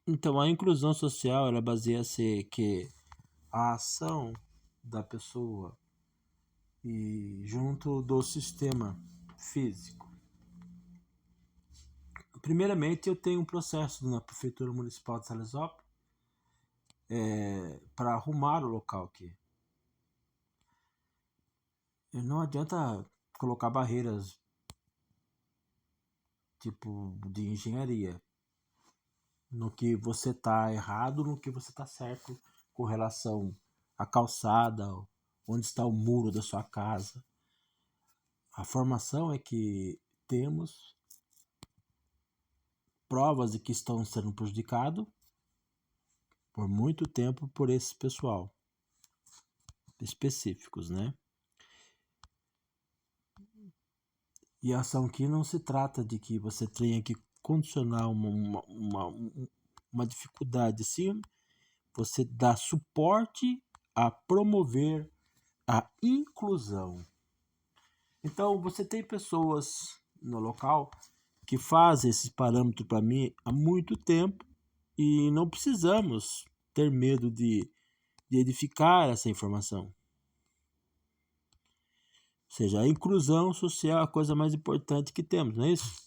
Então, a inclusão social, ela baseia-se que a ação da pessoa e junto do sistema físico. Primeiramente, eu tenho um processo na Prefeitura Municipal de Salesópolis para arrumar o local aqui. E não adianta colocar barreiras tipo de engenharia no que você está errado, no que você está certo com relação à calçada, onde está o muro da sua casa. A formação é que temos provas de que estão sendo prejudicados por muito tempo por esse pessoal específicos, né? E a ação aqui não se trata de que você tenha que condicionar uma dificuldade, sim, você dá suporte a promover a inclusão. Então, você tem pessoas no local que fazem esse parâmetro para mim há muito tempo e não precisamos ter medo de edificar essa informação. Ou seja, a inclusão social é a coisa mais importante que temos, não é isso?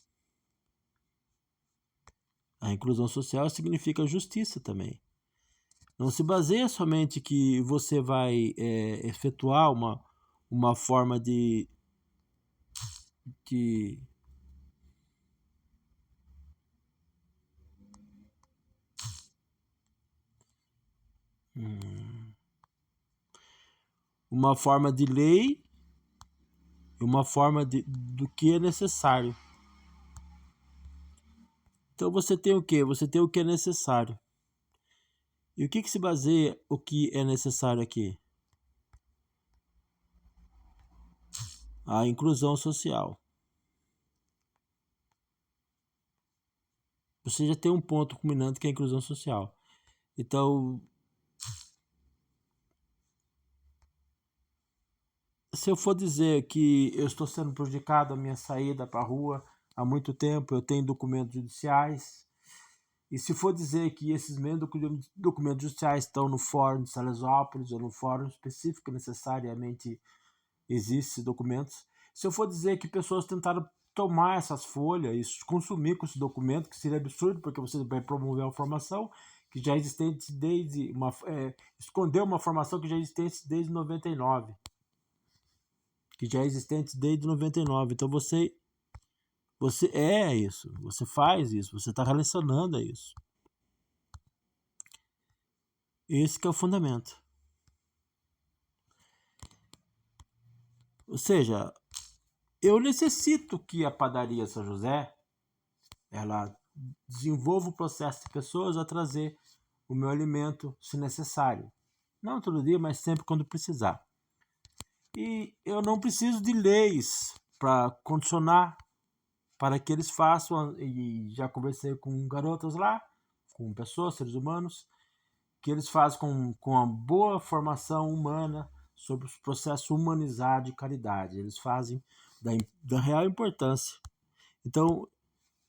A inclusão social significa justiça também. Não se baseia somente que você vai efetuar uma forma de uma forma de lei e uma forma do que é necessário. Então você tem o que? Você tem o que é necessário. E o que se baseia o que é necessário aqui? A inclusão social. Você já tem um ponto culminante que é a inclusão social. Então, se eu for dizer que eu estou sendo prejudicado a minha saída para a rua há muito tempo, eu tenho documentos judiciais, e se for dizer que esses mesmos documentos judiciais estão no fórum de Salesópolis ou no fórum específico necessariamente existem documentos, se eu for dizer que pessoas tentaram tomar essas folhas e consumir com esse documento, que seria absurdo, porque você vai promover uma formação que já é existente desde esconder uma formação que já é existente desde 99. Que já é existente desde 99. Então você é isso, você faz isso, você está relacionando a isso. Esse que é o fundamento. Ou seja, eu necessito que a padaria São José ela desenvolva o processo de pessoas a trazer o meu alimento se necessário. Não todo dia, mas sempre quando precisar. E eu não preciso de leis para condicionar para que eles façam, e já conversei com garotas lá, com pessoas, seres humanos, que eles fazem com uma boa formação humana sobre os processos humanizados de caridade. Eles fazem da real importância. Então,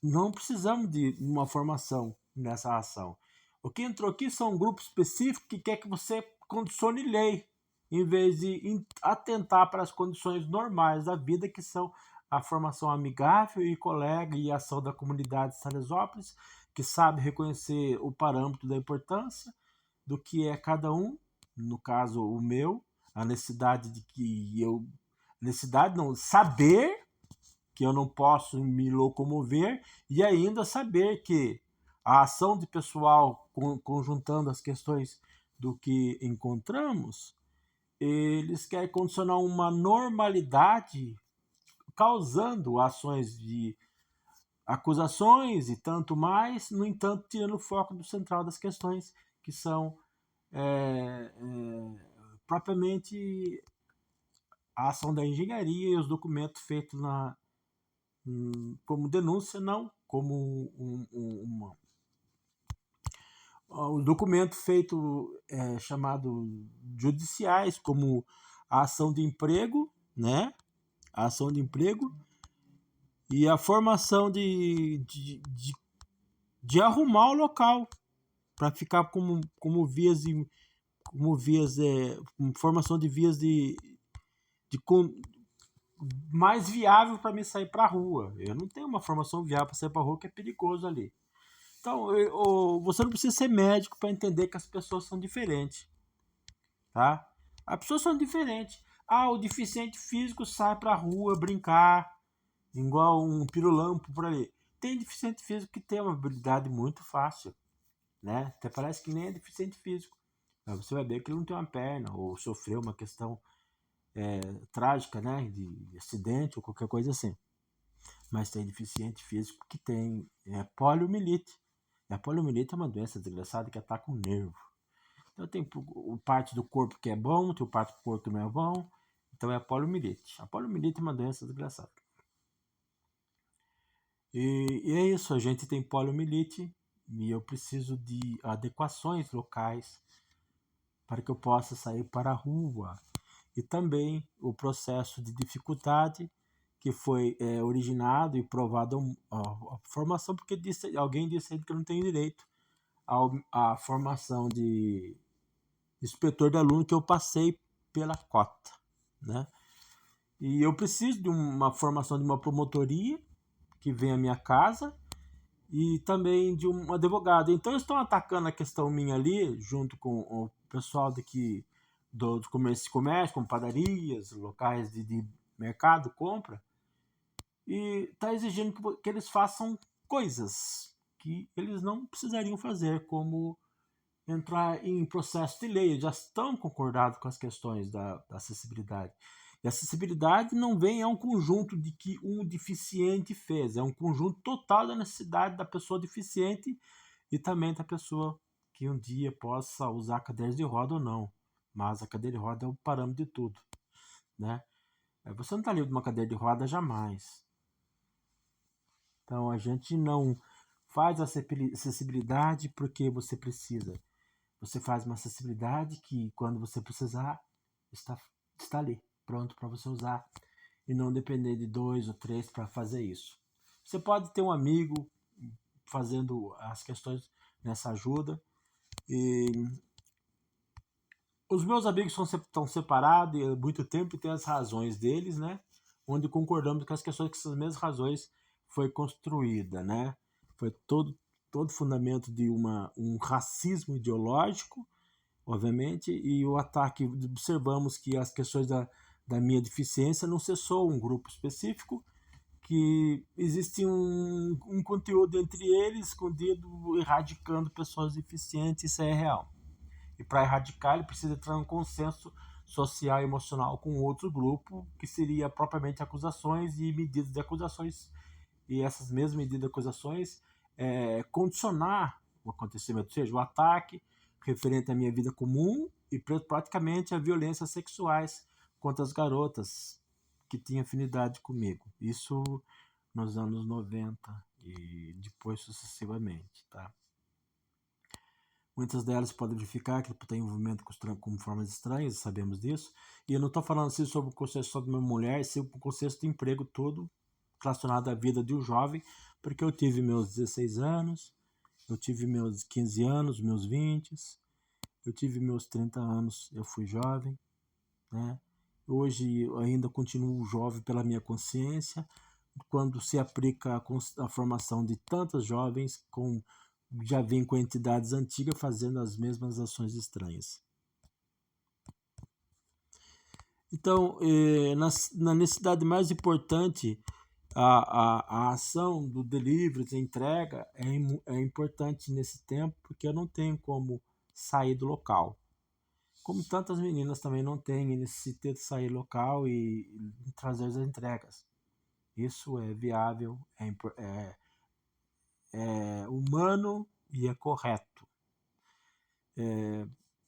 não precisamos de uma formação nessa ação. O que entrou aqui são um grupo específico que quer que você condicione lei, em vez de atentar para as condições normais da vida, que são a formação amigável e colega e ação da comunidade de Salesópolis, que sabe reconhecer o parâmetro da importância do que é cada um, no caso o meu, a necessidade de que eu, necessidade não, saber que eu não posso me locomover e ainda saber que a ação de pessoal conjuntando as questões do que encontramos, eles querem condicionar uma normalidade causando ações de acusações e tanto mais, no entanto, tirando o foco do central das questões, que são propriamente a ação da engenharia e os documentos feitos como denúncia, não como os documentos feitos chamado judiciais, como a ação de emprego, né? A ação de emprego e a formação de arrumar o local. para ficar como vias formação de vias mais viável para me sair para a rua. Eu não tenho uma formação viável para sair para a rua, que é perigoso ali. Então, você não precisa ser médico para entender que as pessoas são diferentes, tá? As pessoas são diferentes. O deficiente físico sai para a rua brincar, igual um pirulampo por ali. Tem deficiente físico que tem uma habilidade muito fácil, né? Até parece que nem é deficiente físico. Mas você vai ver que ele não tem uma perna ou sofreu uma questão trágica, né? De acidente ou qualquer coisa assim. Mas tem deficiente físico que tem poliomielite. E a poliomielite é uma doença desgraçada que ataca o nervo. Então tem parte do corpo que é bom, tem parte do corpo que não é bom. Então é a poliomielite. A poliomielite é uma doença desgraçada. E é isso, a gente tem poliomielite e eu preciso de adequações locais para que eu possa sair para a rua. E também o processo de dificuldade que foi originado e provado a formação, porque alguém disse que eu não tenho direito à formação de inspetor de aluno que eu passei pela cota, né? E eu preciso de uma formação de uma promotoria que vem à minha casa e também de um advogado. Então eles estão atacando a questão minha ali, junto com o pessoal daqui do comércio, como padarias, locais de mercado, compra, e está exigindo que eles façam coisas que eles não precisariam fazer, como entrar em processo de lei. Eles já estão concordados com as questões da acessibilidade. E a acessibilidade não vem um conjunto de que um deficiente fez, é um conjunto total da necessidade da pessoa deficiente e também da pessoa que um dia possa usar cadeiras de roda ou não. Mas a cadeira de roda é o parâmetro de tudo, né? Você não está livre de uma cadeira de roda jamais. Então a gente não faz acessibilidade porque você precisa. Você faz uma acessibilidade que quando você precisar está ali, pronto para você usar e não depender de 2 ou 3 para fazer isso. Você pode ter um amigo fazendo as questões nessa ajuda. E os meus amigos estão separados há muito tempo e têm as razões deles, né? Onde concordamos com as questões que essas mesmas razões foi construída, né? Foi todo fundamento de um racismo ideológico, obviamente, e o ataque. Observamos que as questões da minha deficiência não cessou um grupo específico, que existe um conteúdo entre eles escondido, erradicando pessoas deficientes. Isso é real. E para erradicar, ele precisa entrar em um consenso social e emocional com outro grupo, que seria propriamente acusações e medidas de acusações. E essas mesmas medidas de acusações condicionar o acontecimento, ou seja, o ataque referente à minha vida comum e praticamente a violências sexuais contra as garotas que tinham afinidade comigo. Isso nos anos 90 e depois sucessivamente, tá? Muitas delas podem verificar que tem envolvimento com formas estranhas, sabemos disso. E eu não estou falando assim sobre o conceito só de uma mulher, sim o conceito de emprego todo relacionado à vida de um jovem, porque eu tive meus 16 anos, eu tive meus 15 anos, meus 20, eu tive meus 30 anos, eu fui jovem, né? Hoje eu ainda continuo jovem pela minha consciência, quando se aplica a formação de tantos jovens já vem com entidades antigas fazendo as mesmas ações estranhas. Então, na necessidade mais importante, a ação do delivery, a entrega, é importante nesse tempo, porque eu não tenho como sair do local. Como tantas meninas também não têm necessidade de sair do local e trazer as entregas. Isso é viável, é humano e é correto.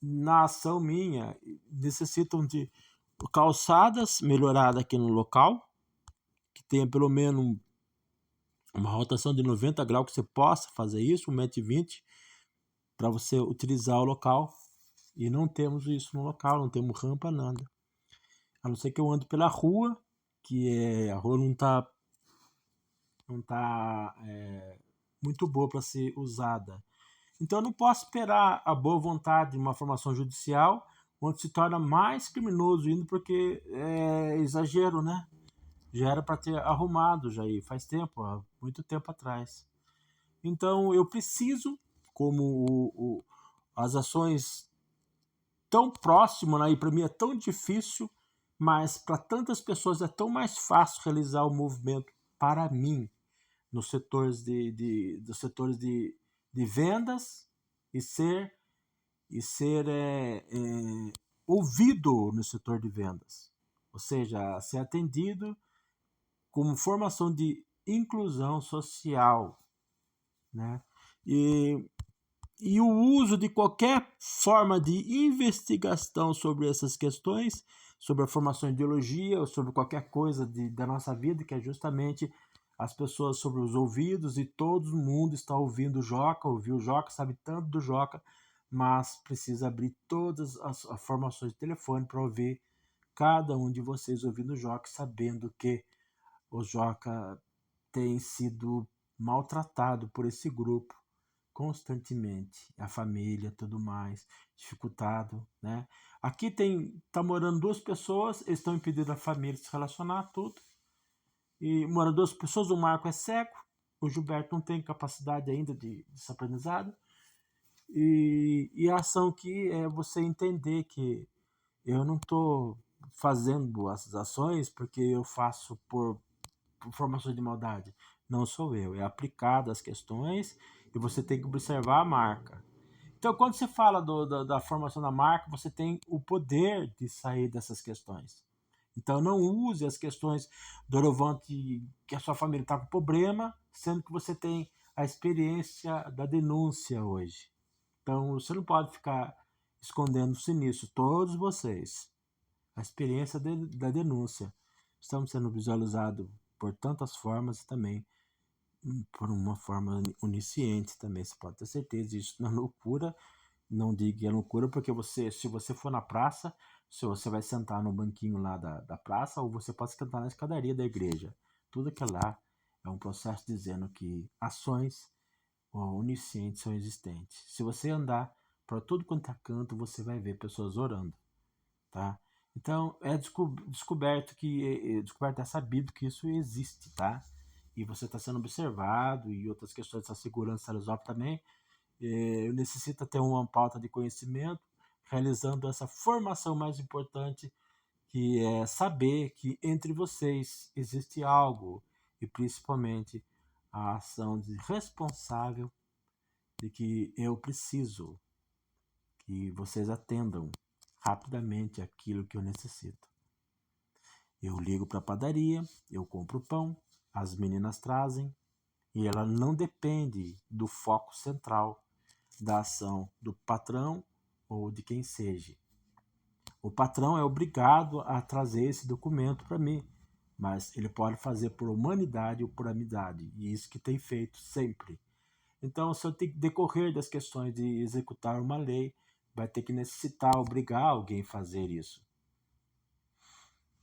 Na ação minha, necessitam de calçadas melhoradas aqui no local, que tenha pelo menos uma rotação de 90 graus, que você possa fazer isso, 1,20 m, para você utilizar o local. E não temos isso no local, não temos rampa, nada. A não ser que eu ande pela rua, que a rua não tá muito boa para ser usada. Então eu não posso esperar a boa vontade de uma formação judicial, onde se torna mais criminoso ainda, porque é exagero, né? Já era para ter arrumado já aí, faz tempo, há muito tempo atrás. Então eu preciso, como as ações tão próximo, né? E para mim é tão difícil, mas para tantas pessoas é tão mais fácil realizar o movimento para mim, nos setores dos setores de vendas e ser ouvido no setor de vendas, ou seja, ser atendido como formação de inclusão social, né? E, e o uso de qualquer forma de investigação sobre essas questões, sobre a formação de ideologia, ou sobre qualquer coisa da nossa vida, que é justamente as pessoas sobre os ouvidos, e todo mundo está ouvindo o Joca, ouviu o Joca, sabe tanto do Joca, mas precisa abrir todas as formações de telefone para ouvir cada um de vocês ouvindo o Joca, sabendo que o Joca tem sido maltratado por esse grupo constantemente, a família, tudo mais, dificultado, né? Aqui tá morando duas pessoas, eles estão impedindo a família de se relacionar, tudo. E moram duas pessoas, o Marco é cego, o Gilberto não tem capacidade ainda de aprendizado. E a ação aqui é você entender que eu não estou fazendo essas ações porque eu faço por formações de maldade. Não sou eu, é aplicado às questões e você tem que observar a marca. Então, quando você fala da formação da marca, você tem o poder de sair dessas questões. Então, não use as questões doravante que a sua família está com problema, sendo que você tem a experiência da denúncia hoje. Então, você não pode ficar escondendo-se nisso, todos vocês. A experiência da denúncia. Estamos sendo visualizados por tantas formas e também por uma forma onisciente também, você pode ter certeza. Isso não é loucura, não diga que é loucura, porque se você for na praça, se você vai sentar no banquinho lá da praça, ou você pode sentar na escadaria da igreja. Tudo que é lá é um processo dizendo que ações oniscientes são existentes. Se você andar para tudo quanto é canto, você vai ver pessoas orando, tá? Então é descoberto descoberto, é sabido que isso existe, tá? E você está sendo observado, e outras questões da segurança Salesop também. Necessita ter uma pauta de conhecimento, realizando essa formação mais importante, que é saber que entre vocês existe algo, e principalmente a ação de responsável, de que eu preciso que vocês atendam rapidamente aquilo que eu necessito. Eu ligo para a padaria, eu compro pão, as meninas trazem, e ela não depende do foco central da ação do patrão ou de quem seja. O patrão é obrigado a trazer esse documento para mim, mas ele pode fazer por humanidade ou por amizade, e isso que tem feito sempre. Então, se eu tenho que decorrer das questões de executar uma lei, vai ter que necessitar obrigar alguém a fazer isso.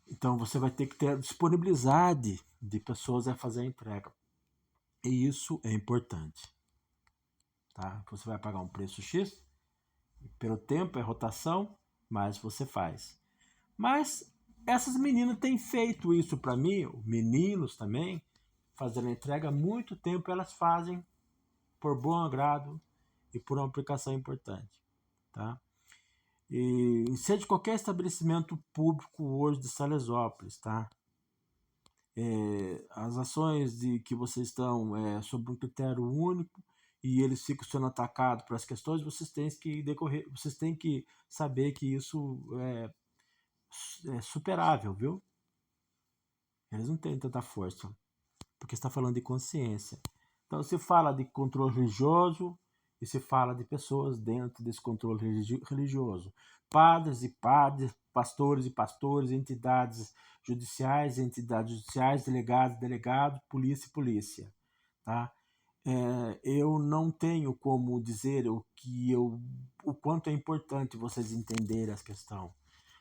Então, você vai ter que ter a disponibilidade de pessoas a fazer a entrega. E isso é importante. Tá? Você vai pagar um preço X, pelo tempo, é rotação, mas você faz. Mas essas meninas têm feito isso para mim, meninos também, fazendo a entrega há muito tempo, elas fazem por bom agrado e por uma aplicação importante. Tá? E seja de qualquer estabelecimento público hoje de Salesópolis, tá? As ações que vocês estão sob um critério único e eles ficam sendo atacados por as questões, vocês têm que decorrer, vocês têm que saber que isso é superável, viu? Eles não têm tanta força, porque está falando de consciência. Então se fala de controle religioso e se fala de pessoas dentro desse controle religioso. Padres e padres, pastores e pastores, entidades judiciais, delegados, polícia e polícia. Tá? Eu não tenho como dizer o quanto é importante vocês entenderem essa questão.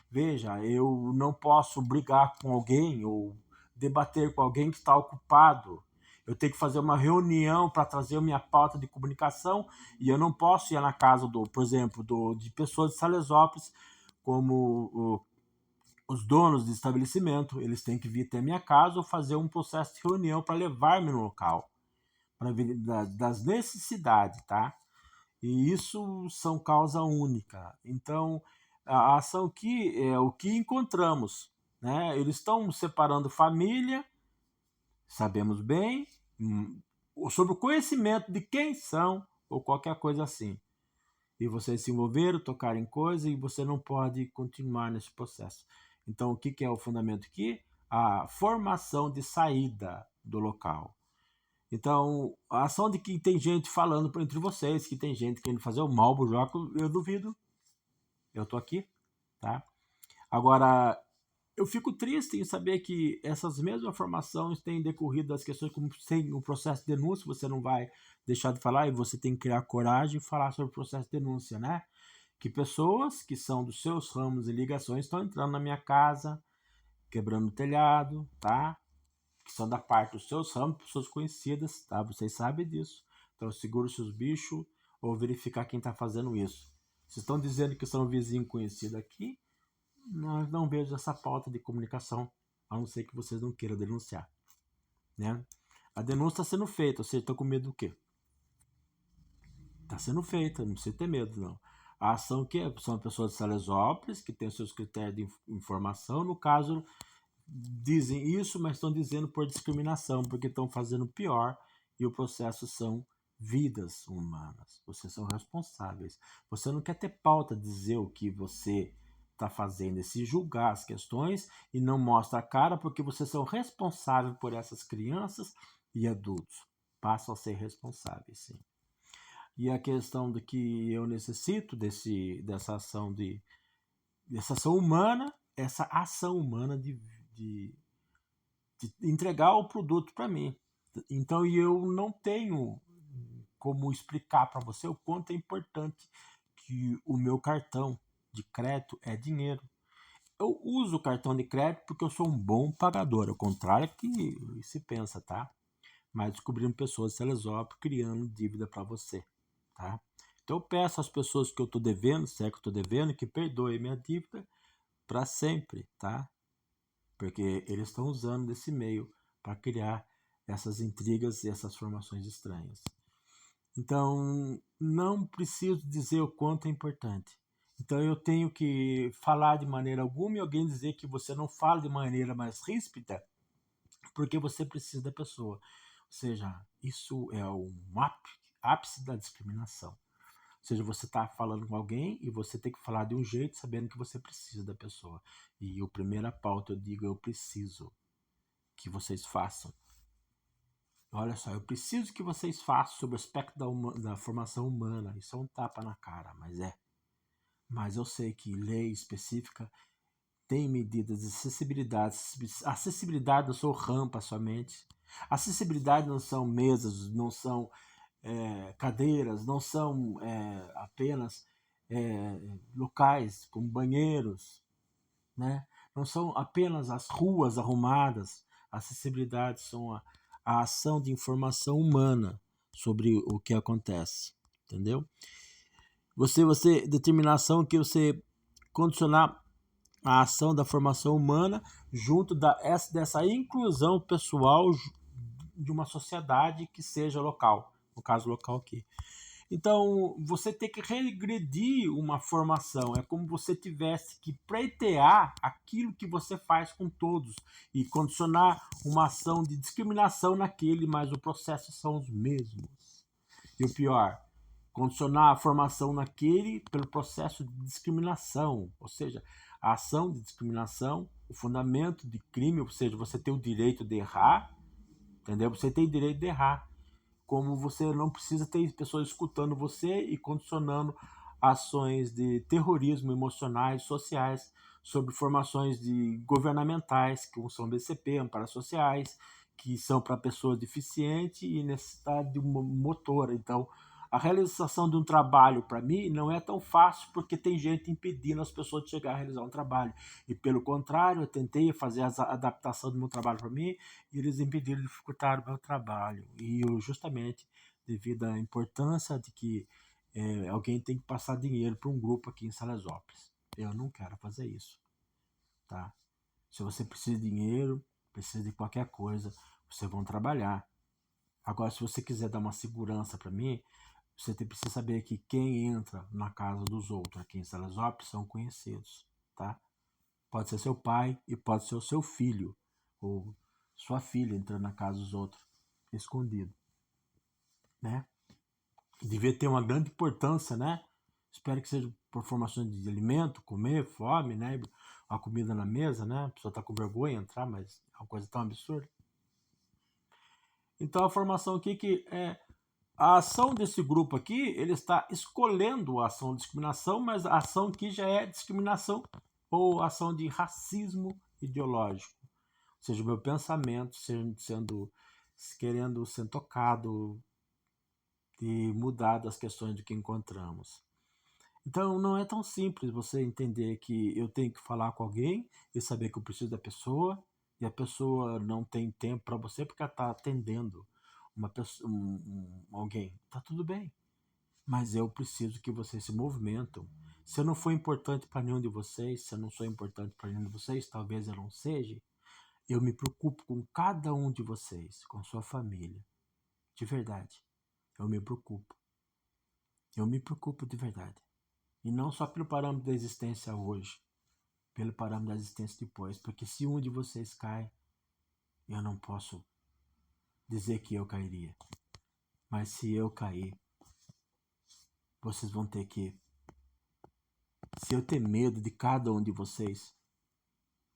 Veja, eu não posso brigar com alguém ou debater com alguém que está ocupado. eu tenho que fazer uma reunião para trazer a minha pauta de comunicação e eu não posso ir na casa, por exemplo, de pessoas de Salesópolis, como os donos de estabelecimento, eles têm que vir até a minha casa ou fazer um processo de reunião para levar-me no local, para ver das necessidades, tá? E isso são causa única. Então, a ação aqui é o que encontramos, né? Eles estão separando família, sabemos bem, sobre o conhecimento de quem são ou qualquer coisa assim. E vocês se envolveram, tocaram em coisa e você não pode continuar nesse processo. Então, o que é o fundamento aqui? A formação de saída do local. Então, a ação de que tem gente falando entre vocês, que tem gente querendo fazer o mal pro Joco, eu duvido. Eu tô aqui, tá? Agora, eu fico triste em saber que essas mesmas formações têm decorrido das questões como sem o processo de denúncia, você não vai deixar de falar e você tem que criar coragem e falar sobre o processo de denúncia, né? Que pessoas que são dos seus ramos e ligações estão entrando na minha casa, quebrando o telhado, tá? Que são da parte dos seus ramos, pessoas conhecidas, tá? Vocês sabem disso. Então, segura os seus bichos ou verificar quem está fazendo isso. Vocês estão dizendo que são um vizinho conhecido aqui, nós não vejo essa pauta de comunicação, a não ser que vocês não queiram denunciar, né? A denúncia está sendo feita, vocês estão com medo do quê? Está sendo feita, não precisa ter medo, não. A ação que são pessoas de Salesópolis, que têm seus critérios de informação, no caso, dizem isso, mas estão dizendo por discriminação, porque estão fazendo pior e o processo são vidas humanas. Vocês são responsáveis. Você não quer ter pauta dizer o que você está fazendo, é se julgar as questões e não mostra a cara, porque vocês são responsáveis por essas crianças e adultos. Passam a ser responsáveis, sim. E a questão de que eu necessito dessa ação humana, essa ação humana de entregar o produto para mim. Então, eu não tenho como explicar para você o quanto é importante que o meu cartão de crédito é dinheiro. Eu uso o cartão de crédito porque eu sou um bom pagador, ao contrário que se pensa, tá? Mas descobrindo pessoas de Salesópolis criando dívida para você, tá? Então eu peço às pessoas que eu estou devendo, se é que eu estou devendo, que perdoem minha dívida para sempre, tá? Porque eles estão usando desse meio para criar essas intrigas e essas formações estranhas. Então, não preciso dizer o quanto é importante. Então, eu tenho que falar de maneira alguma e alguém dizer que você não fala de maneira mais ríspida porque você precisa da pessoa. Ou seja, isso é um ápice da discriminação. Ou seja, você está falando com alguém e você tem que falar de um jeito sabendo que você precisa da pessoa. E a primeira pauta eu digo, eu preciso que vocês façam. Olha só, eu preciso que vocês façam sobre o aspecto da formação humana. Isso é um tapa na cara, mas é. Mas eu sei que lei específica tem medidas de acessibilidade. Acessibilidade não são rampas somente. Acessibilidade não são mesas, não são cadeiras, não são apenas locais como banheiros, né? Não são apenas as ruas arrumadas. Acessibilidade são a ação de informação humana sobre o que acontece, entendeu? Você determinação que você condicionar a ação da formação humana junto dessa inclusão pessoal de uma sociedade que seja local, no caso local aqui. Então, você tem que regredir uma formação. É como você tivesse que pleitear aquilo que você faz com todos e condicionar uma ação de discriminação naquele, mas o processo são os mesmos. E o pior, condicionar a formação naquele pelo processo de discriminação. Ou seja, a ação de discriminação, o fundamento de crime, ou seja, você tem o direito de errar, entendeu? Você tem o direito de errar. Como você não precisa ter pessoas escutando você e condicionando ações de terrorismo emocionais, sociais, sobre formações governamentais, que são BCP, amparos sociais, que são para pessoas deficientes e necessidade de uma motora. Então, A realização de um trabalho, para mim, não é tão fácil porque tem gente impedindo as pessoas de chegar a realizar um trabalho. E, pelo contrário, eu tentei fazer a adaptação do meu trabalho para mim e eles impediram, dificultaram o meu trabalho. E eu, justamente, devido à importância de que alguém tem que passar dinheiro para um grupo aqui em Salesópolis. Eu não quero fazer isso, tá? Se você precisa de dinheiro, precisa de qualquer coisa, vocês vão trabalhar. Agora, se você quiser dar uma segurança para mim, você precisa saber que quem entra na casa dos outros aqui em Salesópolis são conhecidos, tá? Pode ser seu pai e pode ser o seu filho ou sua filha entrando na casa dos outros, escondido, né? Devia ter uma grande importância, né? Espero que seja por formação de alimento, comer, fome, né? A comida na mesa, né? A pessoa tá com vergonha de entrar, mas é uma coisa tão absurda. Então a formação aqui que é a ação desse grupo aqui, ele está escolhendo a ação de discriminação, mas a ação aqui já é discriminação ou ação de racismo ideológico. Ou seja, o meu pensamento querendo ser tocado e mudado as questões do que encontramos. Então não é tão simples você entender que eu tenho que falar com alguém e saber que eu preciso da pessoa e a pessoa não tem tempo para você porque ela está atendendo uma pessoa, alguém. Tá tudo bem, mas eu preciso que vocês se movimentam. Se eu não for importante para nenhum de vocês, se eu não sou importante para nenhum de vocês, talvez eu não seja, eu me preocupo com cada um de vocês, com sua família. De verdade, eu me preocupo. Eu me preocupo de verdade. E não só pelo parâmetro da existência hoje, pelo parâmetro da existência depois. Porque se um de vocês cai, eu não posso dizer que eu cairia. Mas se eu cair, vocês vão ter que... Se eu ter medo de cada um de vocês,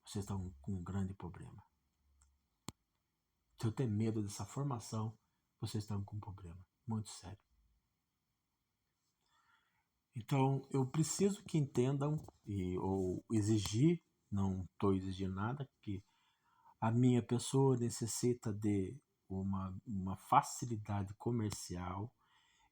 vocês estão com um grande problema. Se eu ter medo dessa formação, vocês estão com um problema muito sério. Então, eu preciso que entendam, ou exigir, não estou exigindo nada, que a minha pessoa necessita de uma facilidade comercial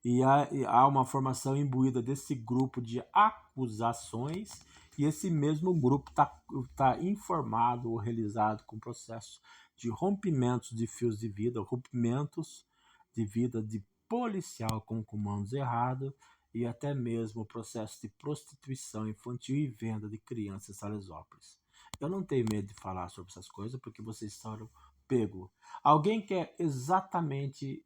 e há uma formação imbuída desse grupo de acusações e esse mesmo grupo tá informado ou realizado com processo de rompimentos de fios de vida, rompimentos de vida de policial com comandos errados e até mesmo o processo de prostituição infantil e venda de crianças em Salesópolis. Eu não tenho medo de falar sobre essas coisas porque vocês foram pego. Alguém quer exatamente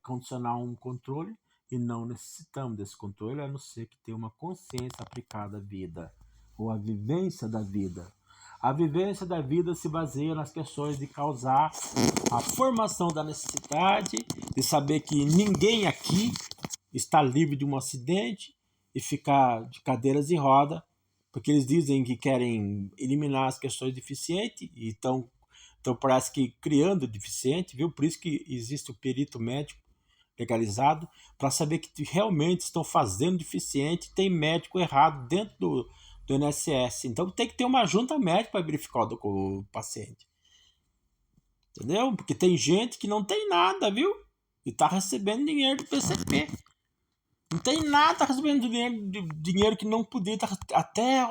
condicionar um controle e não necessitamos desse controle, a não ser que tenha uma consciência aplicada à vida ou à vivência da vida. A vivência da vida se baseia nas questões de causar a formação da necessidade, de saber que ninguém aqui está livre de um acidente e ficar de cadeiras de roda, porque eles dizem que querem eliminar as questões deficientes e então parece que criando deficiente, viu? Por isso que existe o perito médico legalizado, para saber que realmente estão fazendo deficiente, tem médico errado dentro do INSS. Então tem que ter uma junta médica para verificar o paciente. Entendeu? Porque tem gente que não tem nada, viu? E está recebendo dinheiro do PCP. Não tem nada, tá recebendo dinheiro que não podia, até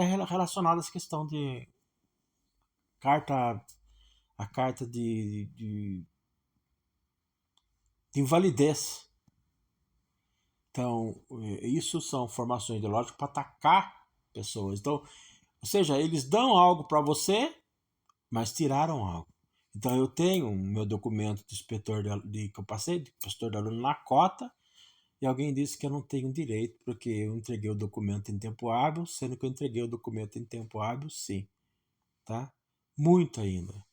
relacionado a essa questão de a carta de invalidez. Então, isso são formações ideológicas para atacar pessoas. Então, ou seja, eles dão algo para você, mas tiraram algo. Então, eu tenho o meu documento de inspetor que eu passei, de gestor de aluno na cota, e alguém disse que eu não tenho direito, porque eu entreguei o documento em tempo hábil, sendo que eu entreguei o documento em tempo hábil, sim. Tá? Muito ainda.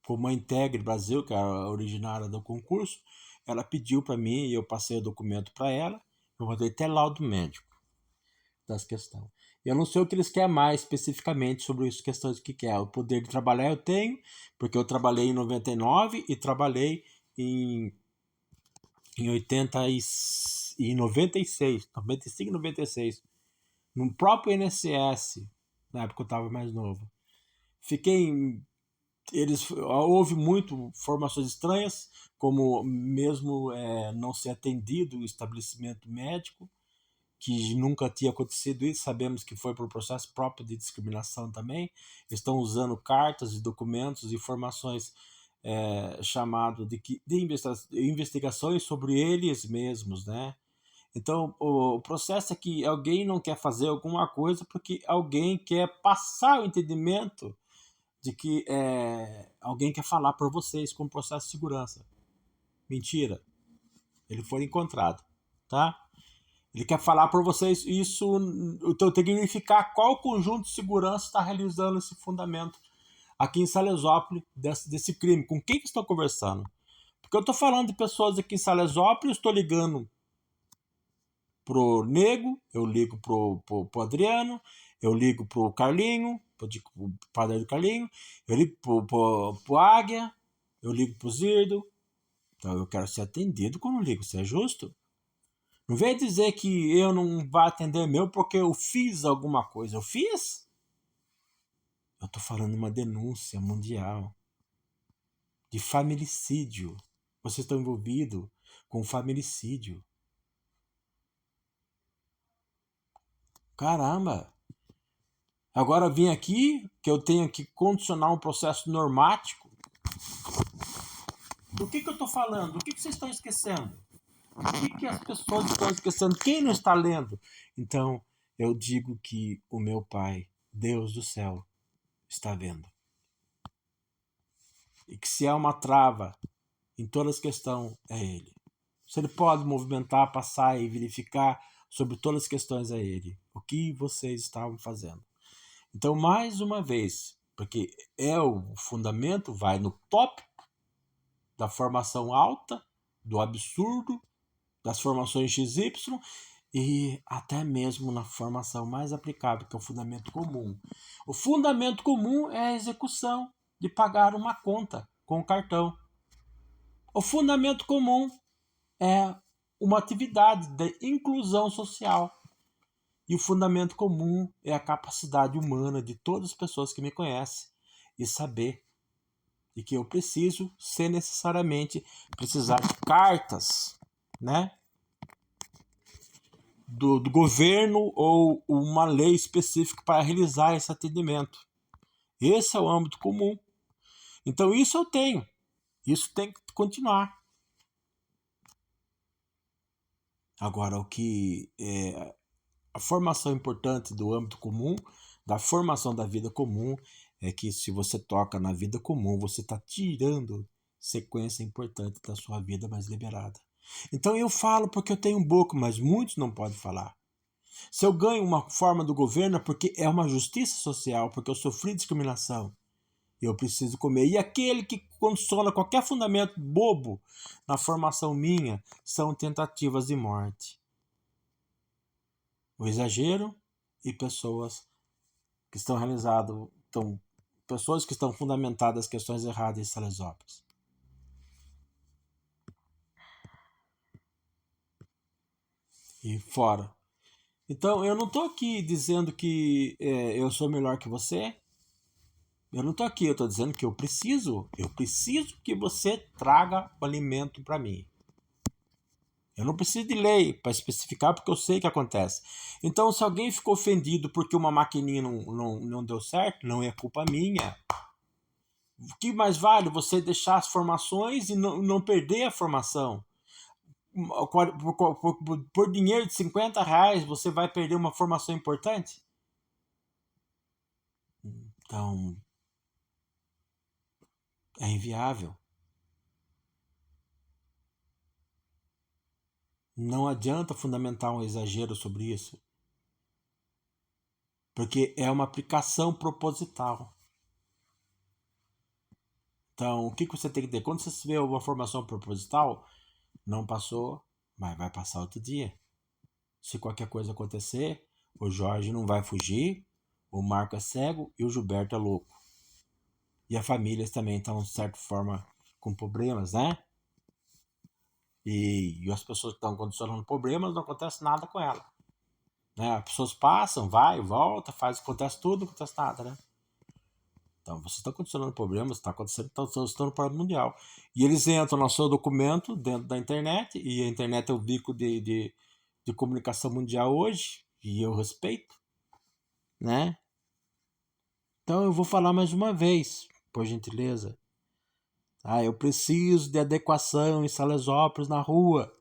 Como a Integre Brasil, que é a originária do concurso, ela pediu para mim e eu passei o documento para ela, eu mandei até laudo médico das questões. Eu não sei o que eles querem mais especificamente sobre as questões que quer. O poder de trabalhar eu tenho, porque eu trabalhei em 99 e trabalhei em 96, 95 e 96, no próprio INSS, na época eu estava mais novo. Fiquei houve muito formações estranhas, como mesmo não ser atendido o estabelecimento médico, que nunca tinha acontecido isso, sabemos que foi por um processo próprio de discriminação também. Estão usando cartas e documentos, informações chamado de investigações sobre eles mesmos, né? Então, o processo é que alguém não quer fazer alguma coisa porque alguém quer passar o entendimento de que alguém quer falar por vocês com o processo de segurança. Mentira. Ele foi encontrado, tá? Ele quer falar por vocês isso, então tem que verificar qual conjunto de segurança está realizando esse fundamento aqui em Salesópolis desse crime. Com quem que estão conversando? Porque eu estou falando de pessoas aqui em Salesópolis, estou ligando pro Nego, eu ligo pro Adriano, eu ligo pro Carlinho, pro padre do Carlinho, eu ligo pro Águia, eu ligo pro Zirdo. Então eu quero ser atendido quando eu ligo, isso é justo? Não vem dizer que eu não vou atender meu porque eu fiz alguma coisa. Eu fiz? Eu tô falando de uma denúncia mundial de familicídio. Vocês estão envolvidos com familicídio. Caramba! Agora eu vim aqui que eu tenho que condicionar um processo normático. Do que eu estou falando? Do que vocês estão esquecendo? O que as pessoas estão esquecendo? Quem não está lendo? Então, eu digo que o meu Pai, Deus do céu, está vendo. E que se há uma trava em todas as questões, é Ele. Se Ele pode movimentar, passar e verificar sobre todas as questões, é Ele. O que vocês estavam fazendo? Então, mais uma vez, porque o fundamento, vai no top da formação alta, do absurdo, das formações XY e até mesmo na formação mais aplicável, que é o fundamento comum. O fundamento comum é a execução de pagar uma conta com o cartão. O fundamento comum é uma atividade de inclusão social. E o fundamento comum é a capacidade humana de todas as pessoas que me conhecem e saber de que eu preciso, sem necessariamente precisar de cartas, né? Do governo ou uma lei específica para realizar esse atendimento. Esse é o âmbito comum. Então isso eu tenho. Isso tem que continuar. Agora, o que é a formação importante do âmbito comum, da formação da vida comum, é que se você toca na vida comum, você está tirando sequência importante da sua vida mais liberada. Então eu falo porque eu tenho boca, mas muitos não podem falar. Se eu ganho uma forma do governo é porque é uma justiça social, porque eu sofri discriminação. Eu preciso comer. E aquele que condiciona qualquer fundamento bobo na formação minha são tentativas de morte. O exagero e pessoas que estão realizando, pessoas que estão fundamentadas as questões erradas em Salesópolis. E fora. Então, eu não estou aqui dizendo que eu sou melhor que você. Eu não estou aqui, eu estou dizendo que eu preciso que você traga o alimento para mim. Eu não preciso de lei para especificar, porque eu sei o que acontece. Então, se alguém ficou ofendido porque uma maquininha não deu certo, não é culpa minha. O que mais vale você deixar as formações e não perder a formação? Por dinheiro de R$50, você vai perder uma formação importante? Então, é inviável. Não adianta fundamentar um exagero sobre isso. Porque é uma aplicação proposital. Então, o que você tem que ter? Quando você vê uma formação proposital, não passou, mas vai passar outro dia. Se qualquer coisa acontecer, o Jorge não vai fugir, o Marco é cego e o Gilberto é louco. E as famílias também estão, de certa forma, com problemas, né? E as pessoas que estão condicionando problemas, não acontece nada com ela. Né? As pessoas passam, vai, volta, acontece tudo, não acontece nada, né? Então Não, vocês estão condicionando problemas, está acontecendo, está um problema mundial. E eles entram no seu documento dentro da internet, e a internet é o bico de comunicação mundial hoje, e eu respeito, né? Então eu vou falar mais uma vez, por gentileza. Eu preciso de adequação em Salesópolis na rua.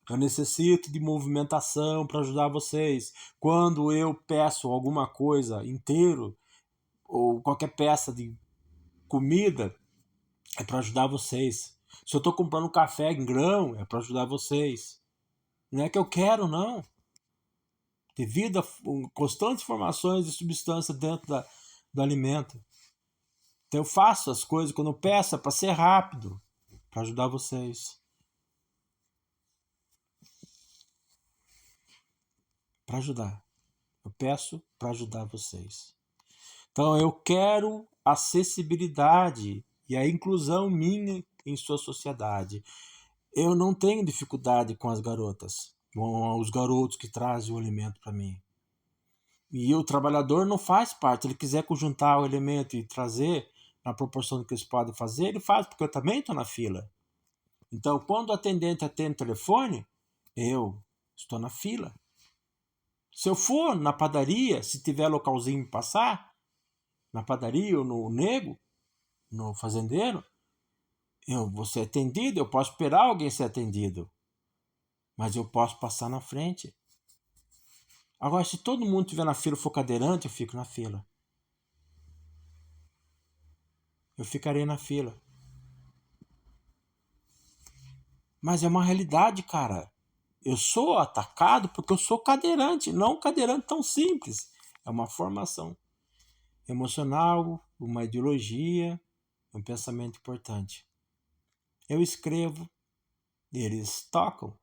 Eu necessito de movimentação para ajudar vocês. Quando eu peço alguma coisa inteiro, ou qualquer peça de comida, é para ajudar vocês. Se eu estou comprando café em grão, é para ajudar vocês. Não é que eu quero, não. Devido a constantes formações de substância dentro do alimento. Então eu faço as coisas quando eu peço, é para ser rápido, para ajudar vocês. Para ajudar. Eu peço para ajudar vocês. Então eu quero acessibilidade e a inclusão minha em sua sociedade. Eu não tenho dificuldade com as garotas, com os garotos que trazem o alimento para mim. E o trabalhador não faz parte. Se ele quiser conjuntar o elemento e trazer na proporção que eles podem fazer, ele faz, porque eu também estou na fila. Então, quando o atendente atende o telefone, eu estou na fila. Se eu for na padaria, se tiver localzinho para passar, na padaria ou no nego, no fazendeiro, eu vou ser atendido, eu posso esperar alguém ser atendido, mas eu posso passar na frente. Agora, se todo mundo estiver na fila for cadeirante, eu fico na fila. Eu ficarei na fila. Mas é uma realidade, cara. Eu sou atacado porque eu sou cadeirante, não um cadeirante tão simples. É uma formação emocional, uma ideologia, um pensamento importante. Eu escrevo, eles tocam.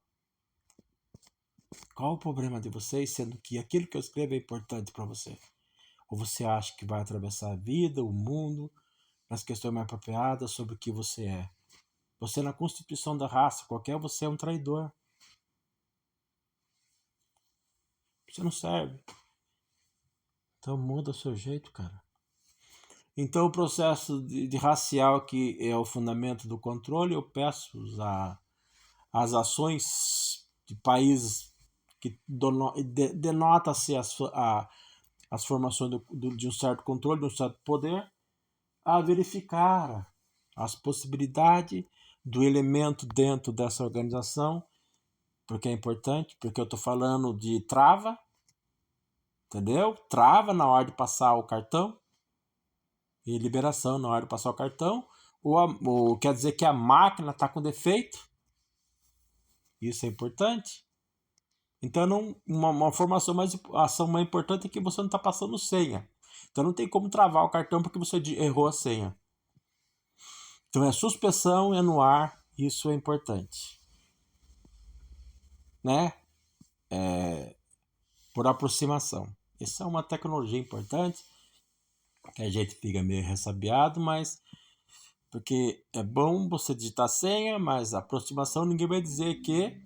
Qual o problema de vocês, sendo que aquilo que eu escrevo é importante para você? Ou você acha que vai atravessar a vida, o mundo, nas questões mais apropriadas sobre o que você é? Você, na constituição da raça, qualquer você é um traidor. Você não serve. Então muda o seu jeito, cara. Então o processo de racial, que é o fundamento do controle, eu peço as ações de países que denota-se as formações de um certo controle, de um certo poder, a verificar as possibilidades do elemento dentro dessa organização, porque é importante, porque eu estou falando de trava, entendeu? Trava na hora de passar o cartão e liberação na hora de passar o cartão, ou quer dizer que a máquina está com defeito. Isso é importante. Então, uma formação ação mais importante é que você não está passando senha. Então, não tem como travar o cartão porque você errou a senha. Então, é suspensão, é no ar, isso é importante. Né? Por aproximação. Essa é uma tecnologia importante, que a gente fica meio ressabiado, mas porque é bom você digitar a senha, mas a aproximação ninguém vai dizer que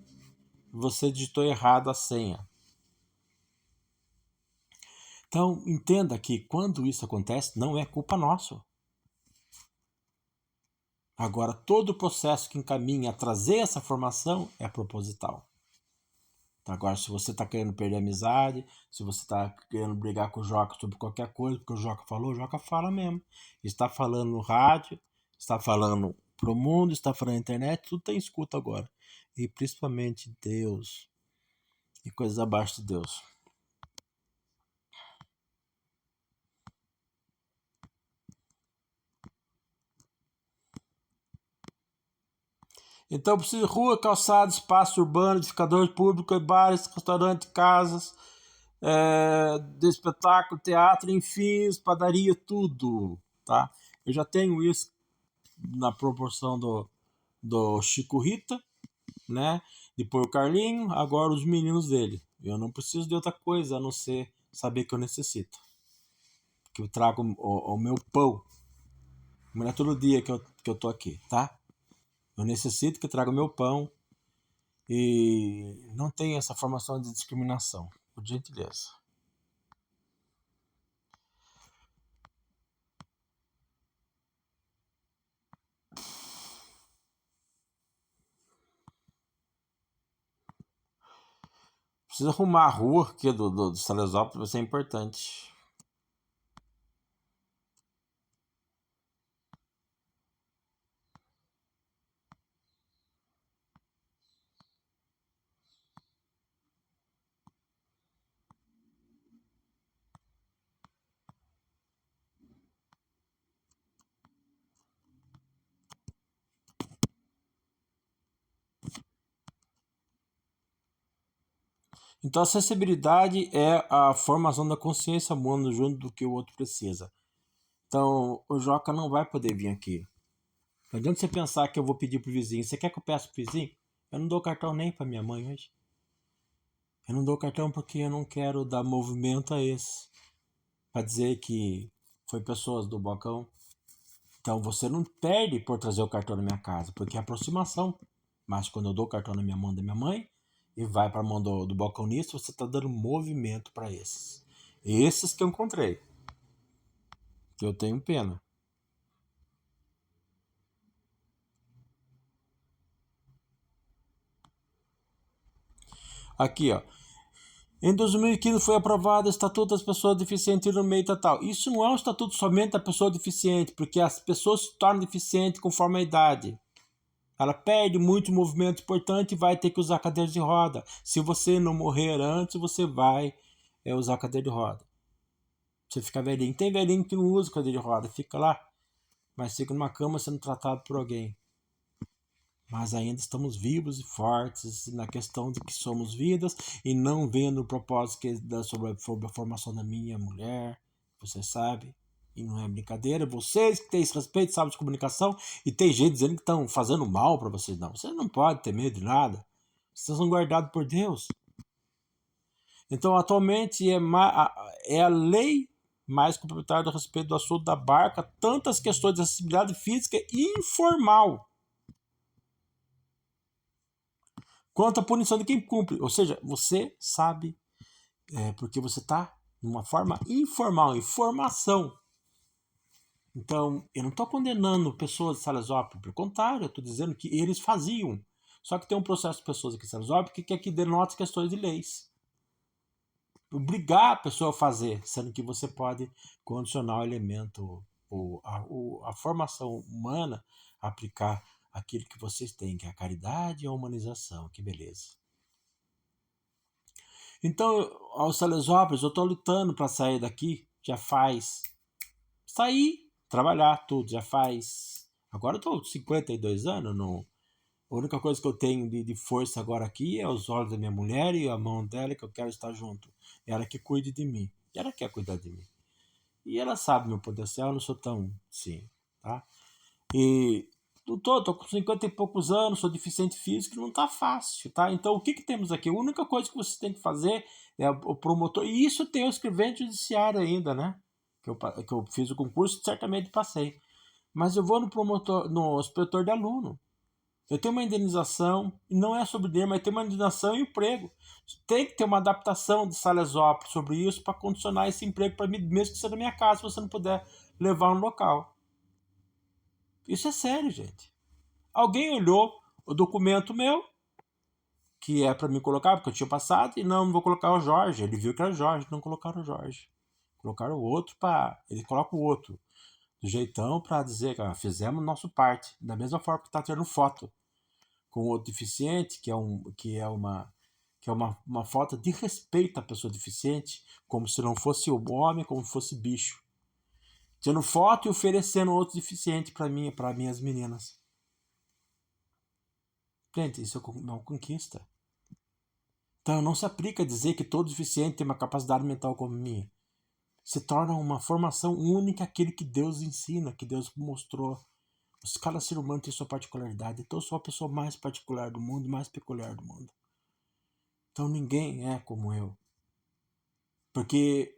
você digitou errado a senha. Então, entenda que quando isso acontece, não é culpa nossa. Agora, todo o processo que encaminha a trazer essa formação é proposital. Agora, se você está querendo perder a amizade, se você está querendo brigar com o Joca sobre qualquer coisa, porque o Joca falou, o Joca fala mesmo. Está falando no rádio, está falando pro mundo, está falando na internet, tudo tem escuta agora. E principalmente Deus e coisas abaixo de Deus. Então precisa de rua, calçada, espaço urbano, edificador público, bares, restaurantes, casas, de espetáculo, teatro, enfim, padaria, tudo, tá? Eu já tenho isso na proporção do Chico Rita, né? Depois o Carlinho, agora os meninos dele. Eu não preciso de outra coisa a não ser saber que eu necessito. Que eu trago o meu pão. Não é todo dia que eu tô aqui, tá? Eu necessito que eu traga o meu pão e não tem essa formação de discriminação, por gentileza. Precisa arrumar a rua aqui do Salesópolis, vai ser importante. Então, a acessibilidade é a formação da consciência humana junto do que o outro precisa. Então, o Joca não vai poder vir aqui. Não adianta você pensar que eu vou pedir pro vizinho. Você quer que eu peça pro vizinho? Eu não dou cartão nem pra minha mãe hoje. Eu não dou cartão porque eu não quero dar movimento a esse. Pra dizer que foi pessoas do balcão. Então, você não perde por trazer o cartão na minha casa, porque é aproximação. Mas quando eu dou o cartão na minha mão da minha mãe e vai para a mão do balconista, você está dando movimento para esses. Esses que eu encontrei. Que eu tenho pena. Aqui, ó. Em 2015 foi aprovado o Estatuto das Pessoas Deficientes no meio tal. Isso não é um estatuto somente da pessoa deficiente, porque as pessoas se tornam deficientes conforme a idade. Ela perde muito movimento importante e vai ter que usar cadeira de roda. Se você não morrer antes, você vai usar cadeira de roda. Você fica velhinho. Tem velhinho que não usa cadeira de roda, fica lá, mas fica numa cama sendo tratado por alguém. Mas ainda estamos vivos e fortes na questão de que somos vidas e não vendo o propósito sobre a formação da minha mulher, você sabe. E não é brincadeira. Vocês que têm esse respeito, sabem de comunicação, e tem gente dizendo que estão fazendo mal para vocês. Não, você não pode ter medo de nada. Vocês são guardados por Deus. Então, atualmente, é a lei mais complementar a respeito do assunto da barca, tantas questões de acessibilidade física e informal, quanto a punição de quem cumpre. Ou seja, você sabe, porque você está numa forma informal, informação. Então, eu não estou condenando pessoas de Salesópolis, pelo contrário, eu estou dizendo que eles faziam. Só que tem um processo de pessoas aqui em Salesópolis que quer que denota questões de leis. Obrigar a pessoa a fazer, sendo que você pode condicionar o elemento, a formação humana, aplicar aquilo que vocês têm, que é a caridade e a humanização. Que beleza. Então, aos Salesópolis, eu estou lutando para sair daqui, já faz. Sair, trabalhar, tudo, já faz. Agora eu estou com 52 anos, não. A única coisa que eu tenho de força agora aqui é os olhos da minha mulher e a mão dela, que eu quero estar junto. Ela que cuide de mim. Ela quer cuidar de mim. E ela sabe meu potencial, eu não sou tão sim, tá? E tô com 50 e poucos anos, sou deficiente físico, não tá fácil, tá? Então o que temos aqui? A única coisa que você tem que fazer é o promotor, e isso tem o escrevente judiciário ainda, né? Que eu fiz o concurso e certamente passei. Mas eu vou no promotor, no inspetor de aluno. Eu tenho uma indenização, e não é sobre dinheiro, mas tem uma indenização e emprego. Tem que ter uma adaptação de Salesópolis sobre isso para condicionar esse emprego para mim, mesmo que seja na minha casa, se você não puder levar no local. Isso é sério, gente. Alguém olhou o documento meu, que é para me colocar, porque eu tinha passado, e não vou colocar o Jorge. Ele viu que era o Jorge, não colocaram o Jorge. Colocaram o outro para. Ele coloca o outro do jeitão para dizer que fizemos nosso parte. Da mesma forma que está tirando foto com outro deficiente, que é uma falta de respeito à pessoa deficiente, como se não fosse o homem, como se fosse bicho. Tirando foto e oferecendo outro deficiente para mim, para minhas meninas. Gente, isso é uma conquista. Então não se aplica a dizer que todo deficiente tem uma capacidade mental como a minha. Se torna uma formação única aquele que Deus ensina, que Deus mostrou. Cada ser humano tem sua particularidade. Então eu sou a pessoa mais particular do mundo, mais peculiar do mundo. Então ninguém é como eu. Porque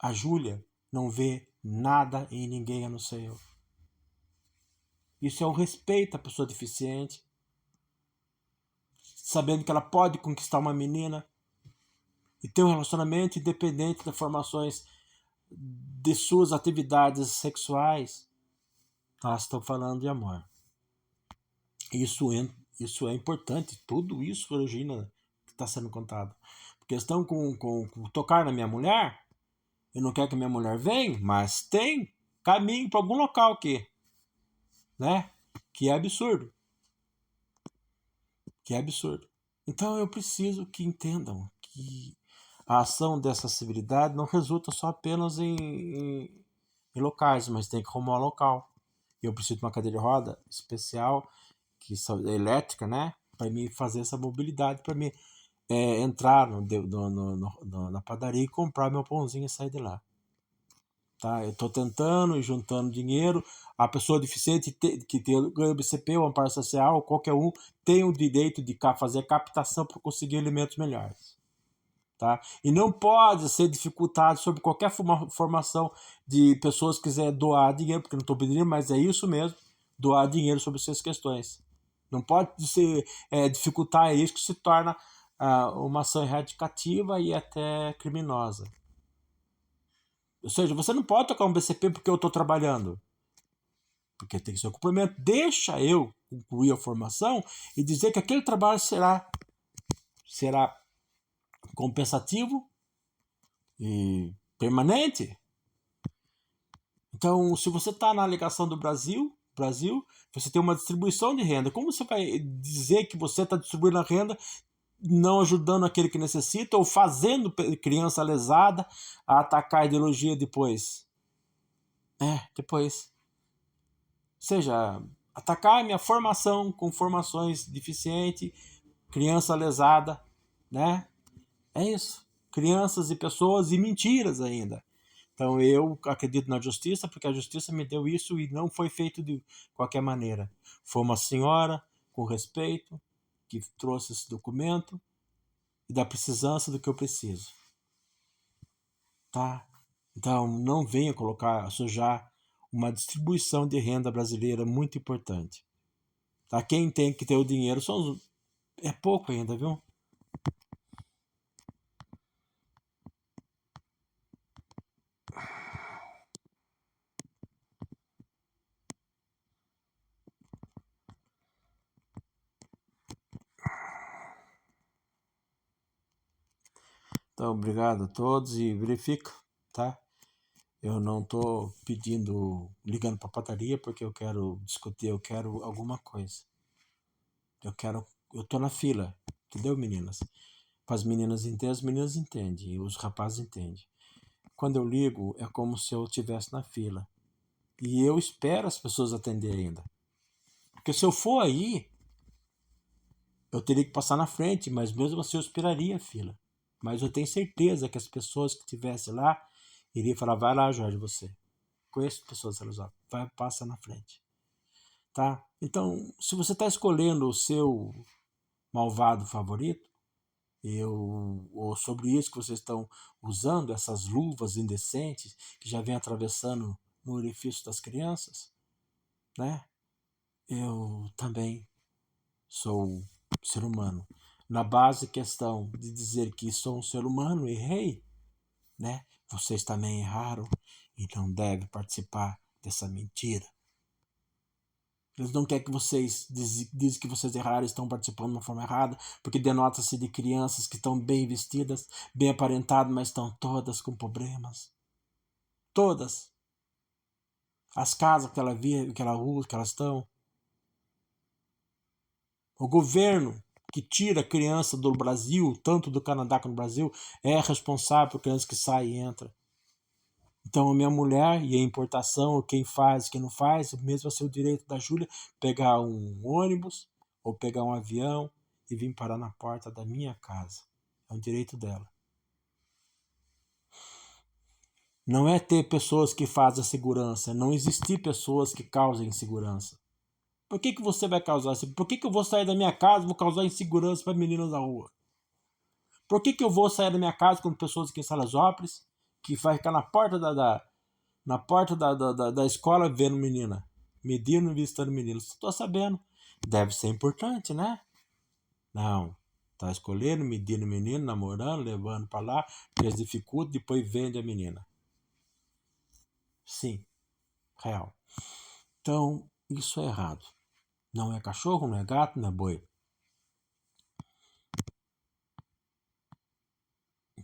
a Júlia não vê nada em ninguém a não ser eu. Isso é o respeito à pessoa deficiente, sabendo que ela pode conquistar uma menina e ter um relacionamento independente das formações de suas atividades sexuais. Nós estamos falando de amor. Isso é importante. Tudo isso origina está sendo contado. Porque eles estão com tocar na minha mulher, eu não quero que minha mulher venha, mas tem caminho para algum local aqui, né? Que é absurdo. Que é absurdo. Então eu preciso que entendam que a ação dessa civilidade não resulta só apenas em locais, mas tem que arrumar um local. Eu preciso de uma cadeira de roda especial, que é elétrica, né? Para mim fazer essa mobilidade, para mim entrar na padaria e comprar meu pãozinho e sair de lá. Tá? Eu estou tentando e juntando dinheiro. A pessoa deficiente que ganha o BCP, o Amparo Social, qualquer um, tem o direito de fazer captação para conseguir alimentos melhores. Tá? E não pode ser dificultado sobre qualquer formação de pessoas que quiserem doar dinheiro, porque não estou pedindo, mas é isso mesmo, doar dinheiro sobre essas questões. Não pode ser dificultar isso, que se torna uma ação erradicativa e até criminosa. Ou seja, você não pode tocar um BCP porque eu estou trabalhando. Porque tem que ser o complemento. Deixa eu concluir a formação e dizer que aquele trabalho será compensativo e permanente. Então, se você está na alegação do Brasil, você tem uma distribuição de renda. Como você vai dizer que você está distribuindo a renda, não ajudando aquele que necessita ou fazendo criança lesada a atacar a ideologia depois? Depois. Ou seja, atacar a minha formação com formações deficientes, criança lesada, né? É isso. Crianças e pessoas e mentiras ainda. Então eu acredito na justiça, porque a justiça me deu isso e não foi feito de qualquer maneira. Foi uma senhora com respeito que trouxe esse documento e da precisância do que eu preciso. Tá? Então não venha sujar uma distribuição de renda brasileira muito importante. Tá? Quem tem que ter o dinheiro é pouco ainda, viu? Então, obrigado a todos e verifica, tá? Eu não estou ligando para a padaria porque eu quero discutir, eu quero alguma coisa. Eu tô na fila, entendeu, meninas? Para as meninas entendem, e os rapazes entendem. Quando eu ligo, é como se eu estivesse na fila. E eu espero as pessoas atenderem ainda. Porque se eu for aí, eu teria que passar na frente, mas mesmo assim eu esperaria a fila. Mas eu tenho certeza que as pessoas que estivessem lá iriam falar: vai lá, Jorge, você. Conheço pessoas, vai, passa na frente. Tá? Então, se você está escolhendo o seu malvado favorito, ou sobre isso que vocês estão usando, essas luvas indecentes que já vem atravessando no orifício das crianças, né? Eu também sou ser humano. Na base questão de dizer que sou um ser humano, errei, né? Vocês também erraram e não devem participar dessa mentira. Eles não querem que vocês dizem que vocês erraram e estão participando de uma forma errada, porque denota-se de crianças que estão bem vestidas, bem aparentadas, mas estão todas com problemas. Todas. As casas que ela via, que ela usa, que elas estão. O governo que tira a criança do Brasil, tanto do Canadá como do Brasil, é responsável por crianças que saem e entram. Então a minha mulher e a importação, quem faz, quem não faz, mesmo assim o direito da Júlia pegar um ônibus ou pegar um avião e vir parar na porta da minha casa. É um direito dela. Não é ter pessoas que fazem a segurança, não existir pessoas que causem insegurança. Por que você vai causar? Por que eu vou sair da minha casa e vou causar insegurança para meninas na rua? Por que eu vou sair da minha casa com pessoas aqui em Salesópolis que vai ficar na porta da escola vendo menina? Medindo, visitando meninos. Estou sabendo. Deve ser importante, né? Não. Tá escolhendo, medindo menino, namorando, levando para lá, eles dificultam, depois vende a menina. Sim, real. Então, isso é errado. Não é cachorro, não é gato, não é boi.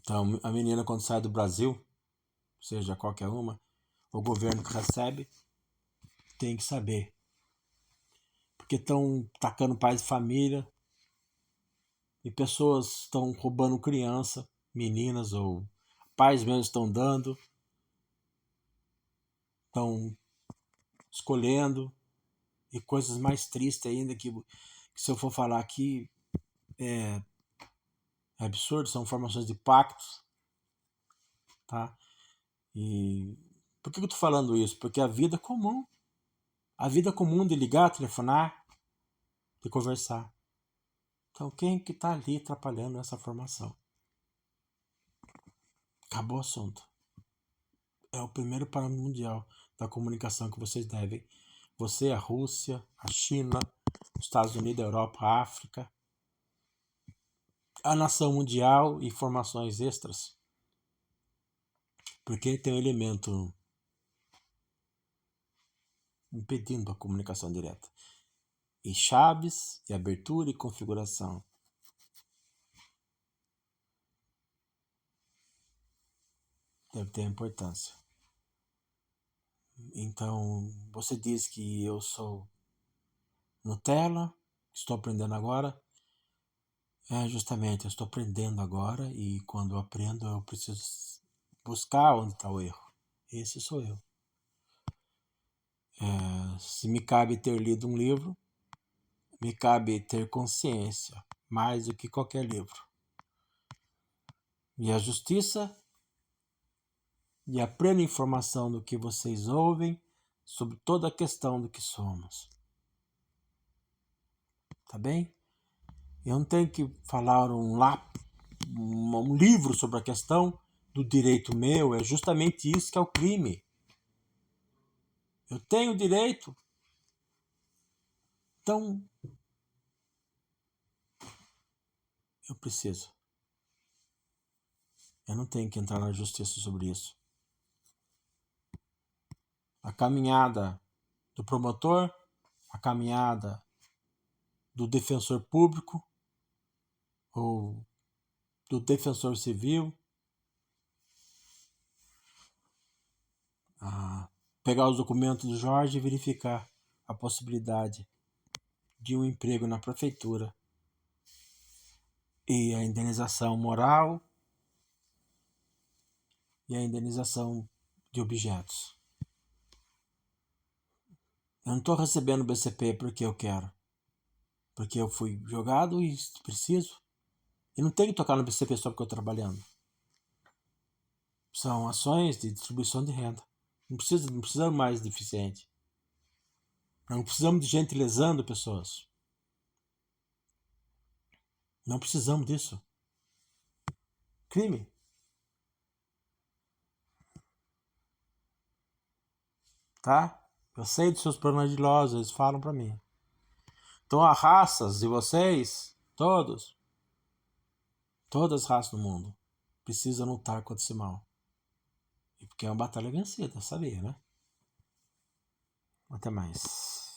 Então, a menina quando sai do Brasil, seja qualquer uma, o governo que recebe tem que saber. Porque estão tacando pais de família e pessoas estão roubando criança, meninas ou pais mesmo estão dando, estão escolhendo, e coisas mais tristes ainda que se eu for falar aqui é absurdo, são formações de pactos, tá? E por que eu tô falando isso? Porque a vida comum de ligar, telefonar, de conversar. Então quem que tá ali atrapalhando essa formação? Acabou o assunto. É o primeiro parâmetro mundial da comunicação que vocês devem. Você, a Rússia, a China, os Estados Unidos, a Europa, a África, a nação mundial e formações extras. Porque tem um elemento impedindo a comunicação direta. E chaves, e abertura e configuração. Deve ter importância. Então, você diz que eu sou Nutella, estou aprendendo agora. Justamente, eu estou aprendendo agora e quando eu aprendo eu preciso buscar onde está o erro. Esse sou eu. Se me cabe ter lido um livro, me cabe ter consciência, mais do que qualquer livro. E a justiça e a plena informação do que vocês ouvem sobre toda a questão do que somos. Tá bem? Eu não tenho que falar um livro sobre a questão do direito meu, é justamente isso que é o crime. Eu tenho direito, então eu preciso. Eu não tenho que entrar na justiça sobre isso. A caminhada do promotor, a caminhada do defensor público ou do defensor civil, pegar os documentos do Jorge e verificar a possibilidade de um emprego na prefeitura e a indenização moral e a indenização de objetos. Eu não estou recebendo BCP porque eu quero, porque eu fui jogado e preciso. E não tenho que tocar no BCP só porque eu estou trabalhando. São ações de distribuição de renda. Não precisamos mais de deficiente. Não precisamos de gente lesando pessoas. Não precisamos disso. Crime. Tá? Eu sei dos seus problemas de idosos, eles falam pra mim. Então as raças de vocês, todas as raças do mundo, precisam lutar contra esse mal. E porque é uma batalha vencida, sabia, né? Até mais.